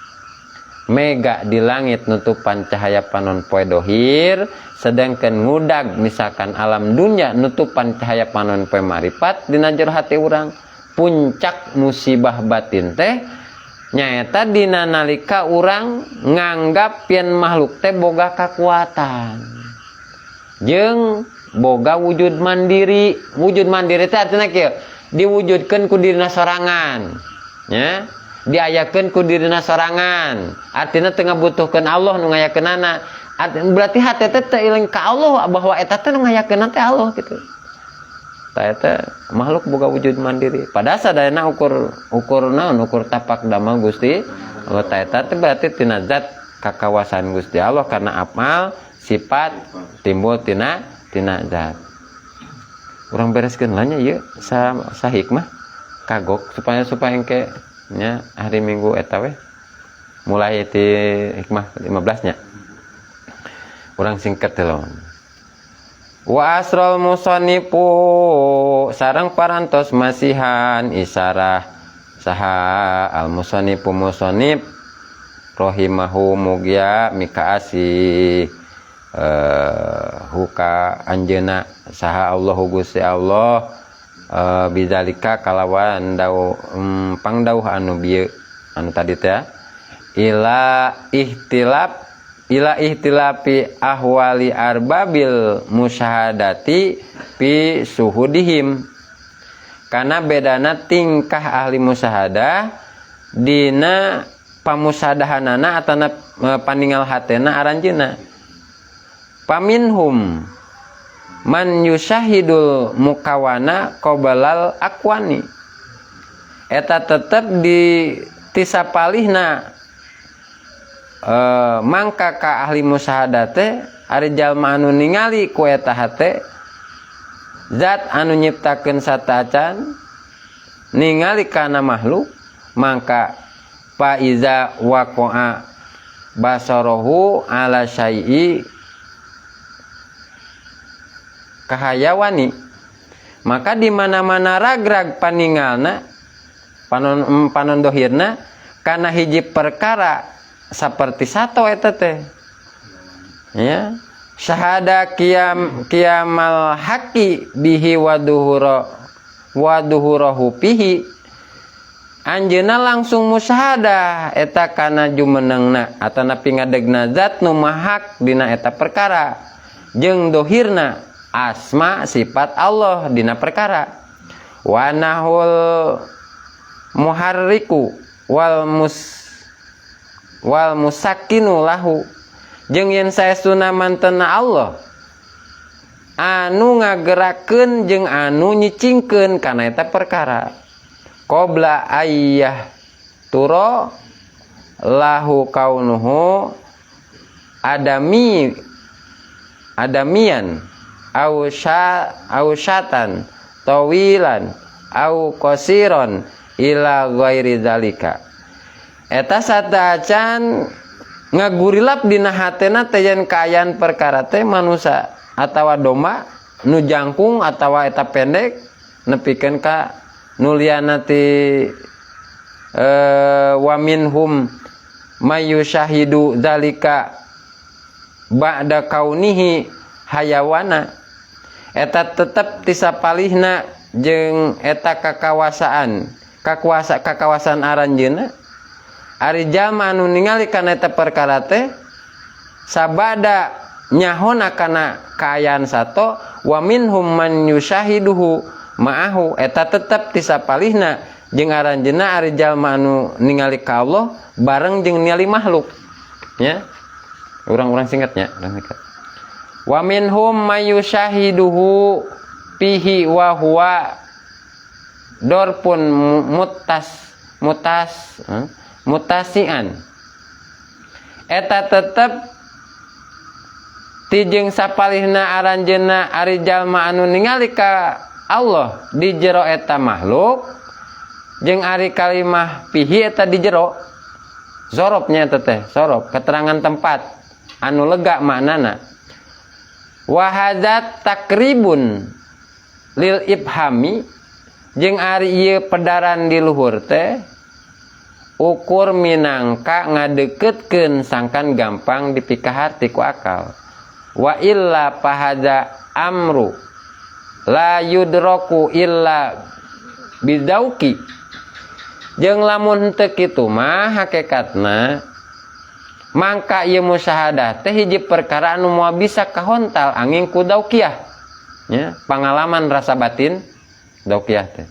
Mega di langit nutupan cahaya panon poe dohir, sedangkan ngudag misalkan alam dunya nutupan cahaya panon poe marifat dina jero hati urang. Puncak musibah batin teh nyaeta dina nalika urang nganggap yen makhluk teh boga kakuatan jeung boga wujud mandiri. Wujud mandiri teh artina kieu, diwujudkeun ku dirina sorangan nya, diayakeun ku dirina sorangan, artina teu ngabutuhkeun Allah nu ngayakeunana. Berarti hate teh teu eling ka Allah bahwa eta teh nu ngayakeunna teh Allah gitu. Tah eta makhluk boga wujud mandiri. Padahal sadayana ukur naon, ukur tapak dama Gusti Allah. Tah eta teh berarti tina zat kakawasan Gusti Allah karena afal sifat timbul tina zat. Urang bereskeun lah nya ieu sa hikmah kagok supaya engke nya hari Minggu eta we mulai ti hikmah 15 nya. Urang singket telon. Wa asrul musannifu sareng parantos masihan isyarah saha al musannifu musannif rahimahu mugia mika asih huka anjeuna saha Allahu Gusti Allah bidzalika kalawan pangdauh anu bieu anu tadi teh ila ihtilafi ahwali arbabil musyahadati fi suhudihim, karena bedana tingkah ahli musyahadah dina pamusadahanana atana paningal hatena aranjeuna. Paminhum man yusyahidul mukawana qobalal akwani, eta tetep di tisapalihna mangka ka ahli musyahadah teh ari jalma anu ningali ku eta hate zat anu nyiptakeun satacan ningali kana makhluk, mangka fa iza waqa'a basarahu ala syai'i kahayawani, maka di mana-mana ragrag paningalna panon dohirna kana hiji perkara seperti satu eta teh ya syahada kiamal haqi bihi waduhurahu pihi, anjeuna langsung musyahadah eta kana jumenengna atana pingadegna zat nu mahak dina eta perkara jeung dohirna asma sifat Allah dina perkara. Wa nahul muharriku wal musakkinu lahu, jeung yen saestuna mantena Allah anu ngagerakeun jeung anu nyicingkeun kana eta perkara. Qabla ayyah turo lahu kaunuhu adamian au syatan tawilan au qasiron ila ghairi zalika. Eta satacan ngagurilap dina hatena teh yen kaayaan perkara teh manusia atawa domba nu jangkung atawa eta pendek nepikeun ka nuliana ti wa minhum mayusyahidu zalika ba'da kaunihi hayawana. Eta tetep tisapalihna jeung eta kakawasaan aranjeuna ari jalma anu ningali kana eta perkara teh sabada nyahona kana kaayaan sato wa minhum man yusyahiduhu ma'ahu. Eta tetep tisapalihna jeung aranjeuna ari jalma anu ningali ka Allah bareng jeung ningali makhluk nya. Urang-urang singkatnya wa minhum mayusyahiduhu fihi wa huwa dorpun mutasian. Eta tetep ti jeung sapalihna aranjeuna ari jalma anu ningali ka Allah di jero eta makhluk jeung ari kalimah fihi eta di jero zorobnya eta teh sorob keterangan tempat anu lega maknana. Wa hadzat takribun lil ibhami jeung ari ieu pedaran di luhur teh ukur minangka ngadeukeutkeun sangkan gampang dipikahar ti ku akal. Wa illa pahadza amru la yudraku illa bidauki. Jeung lamun teu kitu mah hakikatna mangka ieu musyahadah teh hiji perkara anu moal bisa kahontal angin ku daukiyah nya, pangalaman rasa batin daukiyah teh.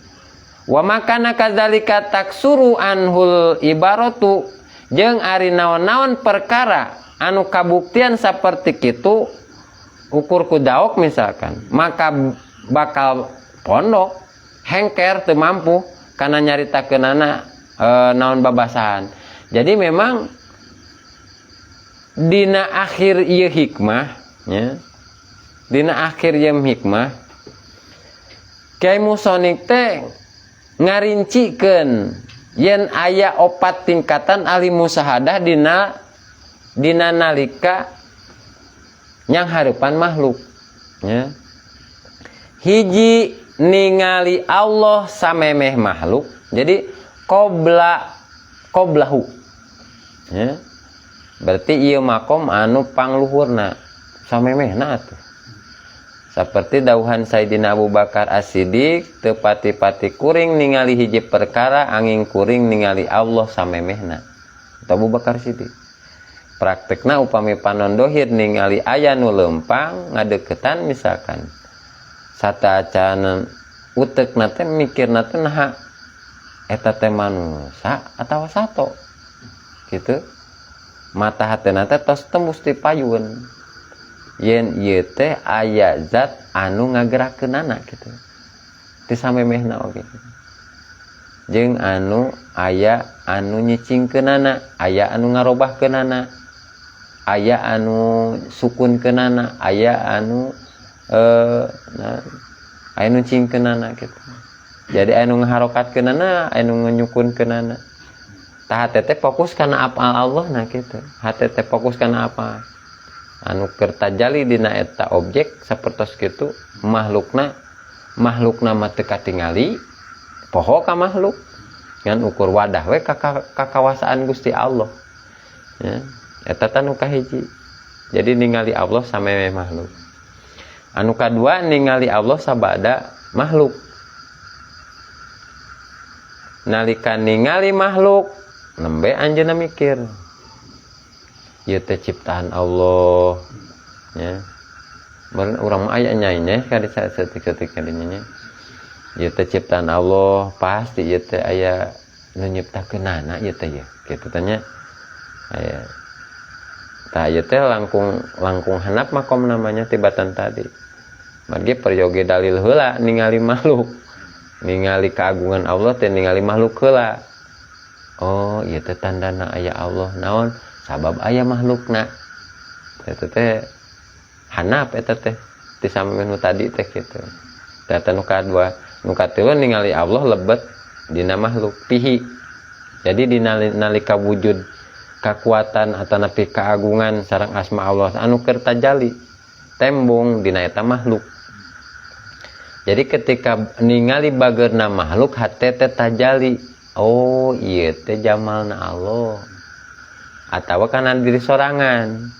Wa makana kadzalika taksuru anhul ibaratu, jeung ari naon-naon perkara anu kabuktian saperti kitu ukur ku daok misalkan, maka bakal pondok hengker teu mampu kana nyaritakeunana naon babasahan. Jadi memang dina akhir ieu hikmah nya, dina akhir ieu hikmah Kyai Musonik teh ngarincikeun yen aya 4 tingkatan ahli musyahadah dina nalika nyang hareupan makhluk nya. Hiji ningali Allah samemeh makhluk, jadi qoblahu nya. Berarti ieu makom anu pangluhurna samemehna atuh. Saperti dawuhan Sayyidina Abu Bakar As-Siddiq, teu pati-pati kuring ningali hiji perkara angin kuring ningali Allah samemehna. Itu Abu Bakar Siddiq. Praktekna upami panon dohir ningali aya nu leumpang ngadeuketan misalkan. Sataacan utekna teh mikirna teh naha eta teh manusa atawa sato. Gitu. Mata hatena teh tos tembus ti payun. Yen ieu teh aya zat anu ngagerakeunana kitu. Ti samemehna oge. Jeung anu aya anu nyicingkeunana, aya anu ngarobahkeunana, aya anu sukunkeunana, aya anu aya nu cingkeunana kitu. Jadi anu ngaharokatkeunana, anu nyukunkeunana. Tah hate teh fokus kana apa Allah nah kitu. Hate teh fokus kana apa? Anu keur tajali dina eta objek sapertos kitu makhlukna mah teu katingali poho ka makhluk. Ngan ukur wadah we ka kawasaan Gusti Allah. Ya, eta tanu kahiji. Jadi ningali Allah samemeh makhluk. Anu kadua ningali Allah sabada makhluk. Nalika ningali makhluk nembe anjeunna mikir ieu teh ciptaan Allah ya. Meureun urang mah aya nyai kali saeutik-eutik kadinya nya. Ieu teh ciptaan Allah, pasti ieu teh aya nu nyiptakeunana ieu teh ya. Kitu teh nya. Aya. Tah ieu teh langkung handap makom namanya tibatan tadi. Margi peryoge dalil heula ningali makhluk. Ningali keagungan Allah teh ningali makhluk heula. Oh, ieu teh tandana aya Allah. Naon? Sabab aya makhlukna. Eta teh hanap eta teh ti sami nu tadi teh kitu. Data nu kadua, nu katilu ningali Allah lebet dina makhluk pihi. Jadi dina nalika wujud kakuatan atau napi keagungan sareng asma Allah anu keur tajali tembung dina eta makhluk. Jadi ketika ningali bageurna makhluk hate teh tajali. Oh, ieu teh jamalna Allah. Atawa kana diri sorangan.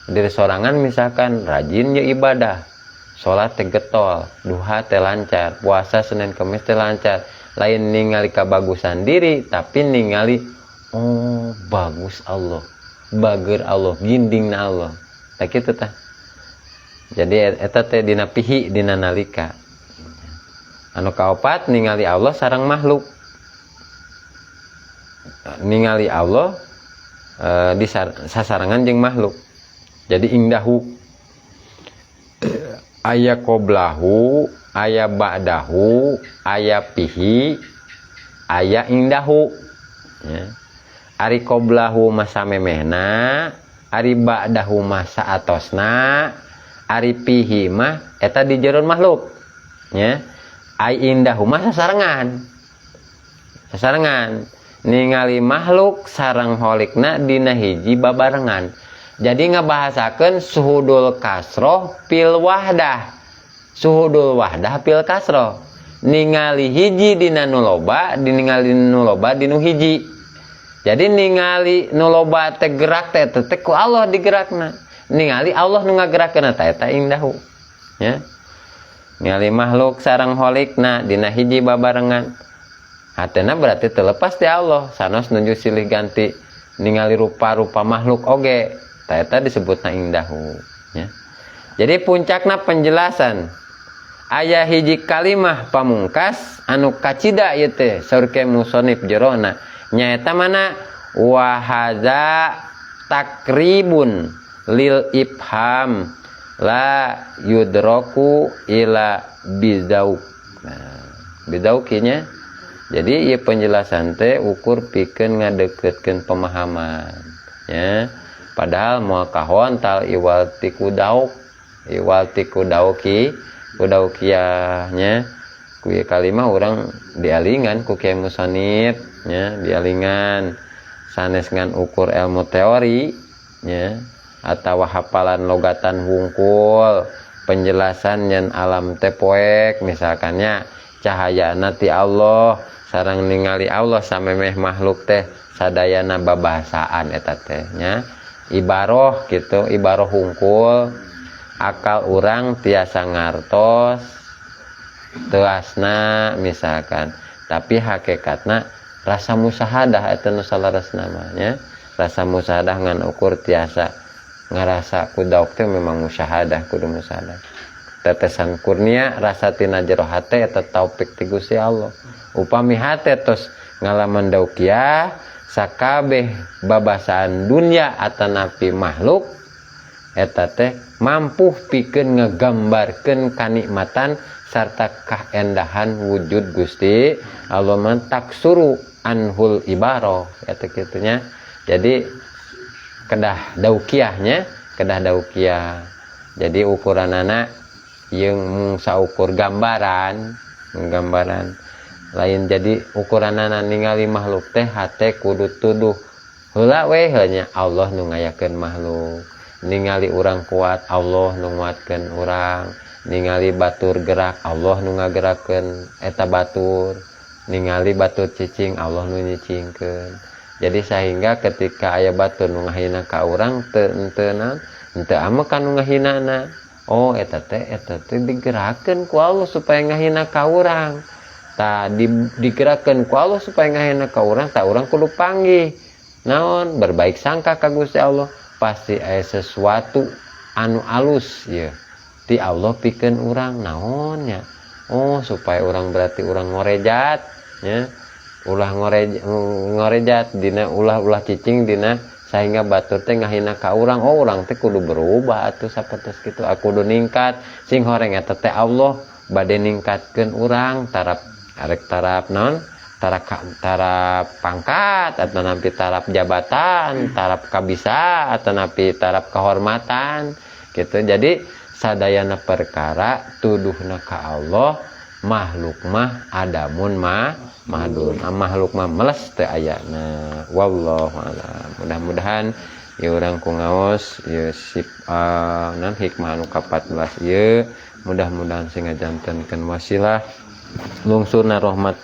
Diri sorangan misalkan rajin ya ibadah, salat teh getol, duha teh lancar, puasa Senin Kamis teh lancar. Lain ningali kabagusan diri, tapi ningali oh bagus Allah, bageur Allah, gindingna Allah. Tah kitu tah. Jadi eta teh dina pihi dina nalika. Anu kaopat ningali Allah sareng makhluk. Ningali Allah di sasarangan jeung makhluk. Jadi ingdahu aya qoblahu, aya ba'dahu, aya pihi, aya ingdahu. Ya. Ari qoblahu masa memehna, ari ba'dahu masa atosna, ari pihi mah eta di jeron makhluk. Ya. Ai indahu mah sasarengan. Sasarengan ningali makhluk sareng holikna dina hiji babarengan. Jadi ngabahasakeun suhudul kasroh pil wahdah. Suhudul wahdah pil kasroh. Ningali hiji dina nu loba, ningali nu loba dinu hiji. Jadi ningali nu loba teh gerak teh ku Allah digerakna. Ningali Allah nu ngagerakeun eta indahu. Ya. Ningali makhluk sareng holikna dina hiji babarengan. Hatena berarti terlepas di Allah. Sanos nuju silih ganti ningali rupa-rupa makhluk oge. Eta disebutna indahu. Ya. Jadi puncakna penjelasan aya hiji kalimah pamungkas anu kacida ieu teh saur ke musonif jerona nyaeta mana wa hadza takribun lil ifham la yudraku ila bidauk. Nah, bidauk nya. Jadi ieu penjelasan teh ukur pikeun ngadeukeutkeun pemahaman. Ya. Padahal moal kahon tal iwal tiku dauk kudaukiahnya kuy kalimah orang dialingan ku kiai musonif nya dialingan sanes ngan ukur ilmu teori nya atawa hafalan logatan wungkul penjelasan nyen alam teh poek misalkannya cahaya nati Allah sareng ningali Allah samemeh makhluk teh sadayana babahasaan eta teh nya ibaroh gitu, ibaroh hungkul akal urang tiasa ngartos teasna misalkan tapi hakikatna rasa musahadah eta nu salaresna namanya rasa musahadah ngan ukur tiasa ngarasa kudauk teh memang musyahadah kudu musahadah tetesan kurnia rasa tina jero hate eta taufik ti Gusti Allah upami hate tos ngalaman daukiah sakabeh babasaan dunia atanapi makhluk eta teh mampu pikeun ngegambarkeun kanikmatan sarta kaendahan wujud Gusti Allah man taksuru anhul ibaroh eta kitu nya. Jadi kedah daukiahnya kedah daukiah. Jadi ukuranana yang mung saukur gambaran lain jadi ukuranana ningali makhluk teh hate kudu tuduh heula we nya Allah nu ngayakeun makhluk ningali urang kuat Allah nu nguatkeun urang ningali batur gerak Allah nu ngagerakeun eta batur ningali batur cicing Allah nu nyicingkeun jadi sehingga ketika aya batur nu ngahina ka urang teu ameuh kan nu ngahinana oh eta teh digerakkeun ku Allah supaya ngahina ka urang digerakkan ku Allah supaya ngahina ka urang tak urang kudu panggih naon berbaik sangka ka Gusti Allah pasti aya sesuatu anu alus ya ti Allah pikeun urang naonnya. Oh supaya orang berarti orang ngorejat ya. Ulah ngorejat dina ulah cicing dina sehingga batur teh ngahina ka urang. Oh urang teh kudu berubah atuh sapertos kitu. Aku kudu ningkat sing horeng eta teh Allah bade ningkatkeun urang tarap arek tarap naon? Tarap pangkat atau napi tarap jabatan, tarap kabisa atau napi tarap kehormatan gitu. Jadi sadayana perkara tuduhna ka Allah, makhluk mah adamun mahdun, makhluk mah meles teu ayana. Wallahu a'lam. Mudah-mudahan ieu urang ku ngaos ieu sip nan hikmah anu ka-14 ieu mudah-mudahan sing ngajantenkeun wasilah lungsurna rahmat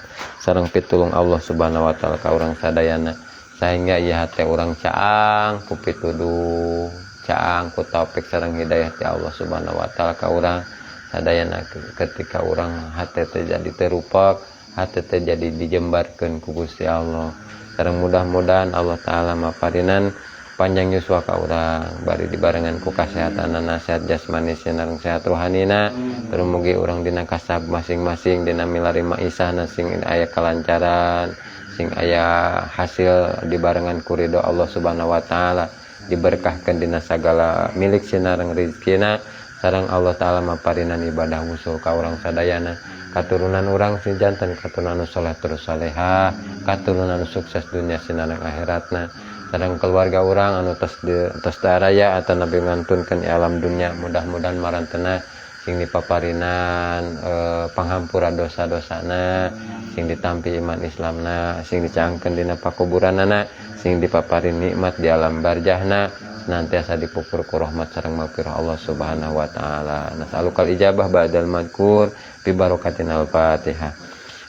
sareng pitulung Allah Subhanahu wa taala ka urang sadayana sehingga ieu hate urang caang ku pituduh caang ku taufik sareng hidayah ti Allah Subhanahu wa taala ka urang sadayana ketika urang hate teh jadi terupek hate teh jadi dijembarkeun ku Gusti Allah sareng mudah-mudahan Allah taala maparinan panjang yuswa ka urang bari dibarengan ku kasehatanana sehat jasmani sareng sehat rohanina terus mugi urang dina kasab masing-masing dina milari maisahna sing aya kalancaran sing aya hasil dibarengan ku ridho Allah Subhanahu wa taala diberkahkeun dina sagala milik sinareng rezekina sareng Allah taala maparinan ibadah wusul ka urang sadayana katurunan urang si janten katurunan saleh terus salehah katurunan sukses dunia sinareng akhiratna sareng keluarga orang anu tos daraya atau nabi ngantunkeun alam dunia mudah-mudahan marantena sing dipaparinan panghampura dosa-dosana sing ditampi iman Islamna sing dicaangkeun dina pakuburanana sing dipaparin nikmat di alam barzahna senantiasa dipupur ku rahmat sareng maghfirah Allah Subhanahu wa taala. Nas'alukal ijabah ba'dal madkur bi barakatil Fatihah.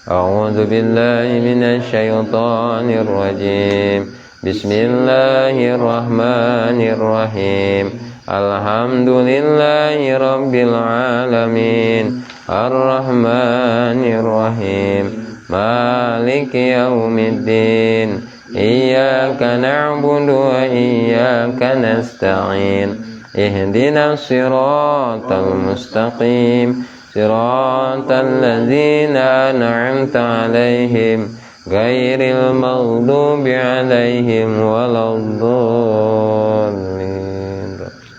A'udzu billahi minasy syaithanir rajim. Bismillahirrahmanirrahim. Alhamdulillahi rabbil alamin. Ar-Rahmanirrahim. Maliki yaumiddin. Iyyaka na'budu wa iyyaka nasta'in. Ihdinas siratal mustaqim. Siratal ladzina an'amta 'alaihim ghairil maghdubi 'alaihim waladdallin.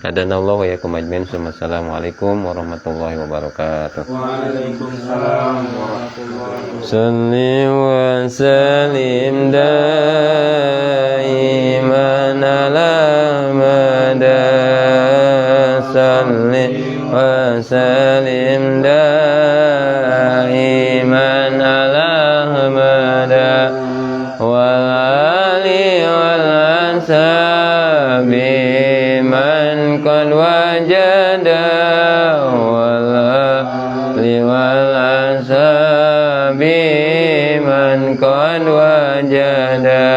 Hadanallahu wa iyyakum ajmain. Assalamualaikum warahmatullahi wabarakatuh. Waalaikumsalam warahmatullahi wabarakatuh. Salli wa sallim daiman ala mada. Salli wa sallim daiman ala mada. Wal ali wal ashabi man qad wajada. Wal ali wal ashabi man qad wajada.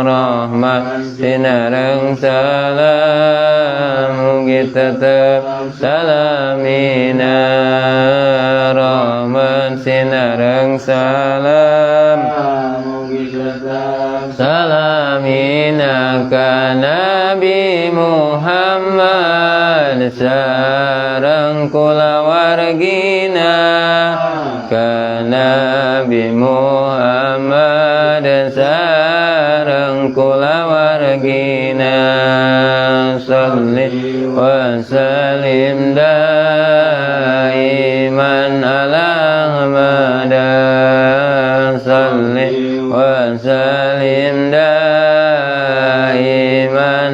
Rahmat sinareng salam kita tetap salamina. Rahmat sinareng salam salamina ka Nabi Muhammad sareng kulawargina ka Nabi Muhammad sareng kulawargina. Salli wa sallim daiman ala mada. Salli wa sallim daiman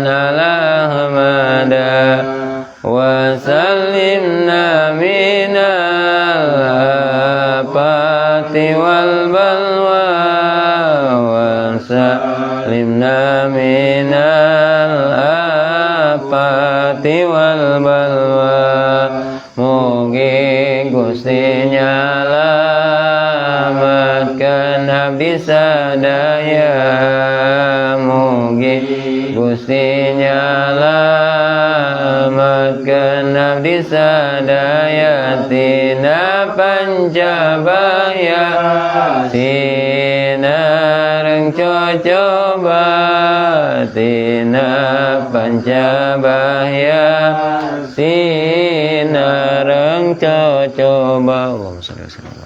ala mada. Wa sallimna minal afati wal balwa. Wa sallimna minal afati wal balwa. Mugi Gusti nyalamatkeun abdi sadaya. Mugi Gusti nyalamatkeun abdi sadaya tina pancabaya sinareng cocoba tina pancabahya sinareng cocoba. Allahumma sholli alaihi wasallam.